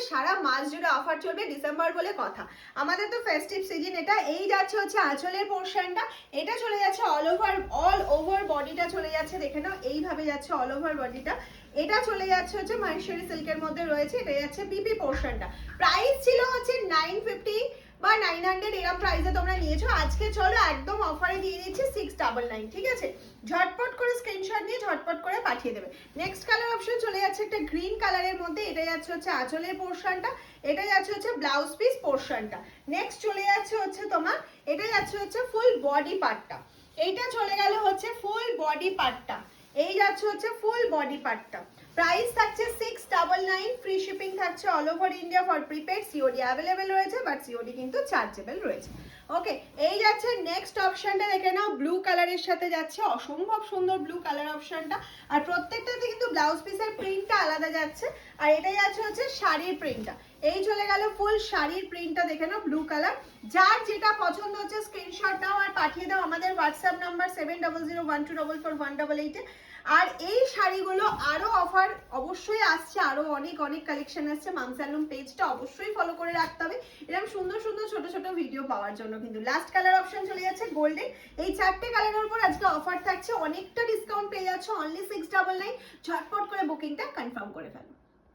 সারা মাস জুড়ে অফার চলবে, ডিসেম্বর বলে কথা। আমাদের তো ফেস্টিভ সিজন এটা। এই যাচ্ছে হচ্ছে আঁচলের পোর্শনটা, এটা চলে যাচ্ছে অল ওভার বডিটা চলে যাচ্ছে, দেখে নাও এইভাবে যাচ্ছে অল ওভার বডিটা। এটা চলে যাচ্ছে হচ্ছে মাহেশ্বরী সিল্কের মধ্যে রয়েছে, এটা যাচ্ছে পিপি পোর্শনটা। প্রাইস ছিল হচ্ছে 950 বা 900 এরকম প্রাইসে তোমরা নিয়েছো। আজকে চলো একদম অফারে দিয়ে দিচ্ছি 699, ঠিক আছে? ঝটপট করে স্ক্রিনশট নিয়ে ঝটপট করে পাঠিয়ে দেবে। নেক্সট কালার অপশন চলে যাচ্ছে একটা গ্রিন কালারের মধ্যে, এটা যাচ্ছে হচ্ছে আঁচলের পোর্শনটা, এটা যাচ্ছে হচ্ছে ব্লাউজ পিস পোর্শনটা। নেক্সট চলে যাচ্ছে হচ্ছে তোমার, এটা যাচ্ছে হচ্ছে ফুল বডি পার্টটা, এইটা চলে গেল হচ্ছে ফুল বডি পার্টটা, এই যাচ্ছে হচ্ছে ফুল বডি পার্টটা। প্রাইস থাকছে 699, ফ্রি শিপিং থাকছে all over India for prepaid. COD available রয়েছে, বাট সিওডি কিন্তু চার্জেবল রয়েছে। ওকে, এই যাচ্ছে নেক্সট অপশনটা, দেখে নাও ব্লু কালারের সাথে যাচ্ছে, অসম্ভব সুন্দর ব্লু কালার অপশনটা। আর প্রত্যেকটাতে কিন্তু ব্লাউজ পিসের প্রিন্টটা আলাদা যাচ্ছে। আর এটাই যাচ্ছে হচ্ছে শাড়ির প্রিন্টটা, এই চলে গেল ফুল শাড়ির প্রিন্টটা, দেখে নাও ব্লু কালার। যার যেটা পছন্দ হচ্ছে স্ক্রিনশট নাও আর পাঠিয়ে দাও আমাদের হোয়াটসঅ্যাপ নাম্বার 7001244188-এ। আর এই শাড়িগুলো আরো অফার অবশ্যই আসছে, আরো অনেক অনেক কালেকশন আসছে। মামসালুম পেজটা অবশ্যই ফলো করে রাখতে হবে এরকম সুন্দর সুন্দর ছোট ছোট ভিডিও পাওয়ার জন্য। কিন্তু লাস্ট কালার অপশন চলে যাচ্ছে গোল্ডেন। এই চারটে কালারের উপর আজকে অফার থাকছে, অনেকটা ডিসকাউন্ট পেয়ে যাচ্ছে, অনলি 699। ঝটপট করে বুকিংটা কনফার্ম করে ফেলো।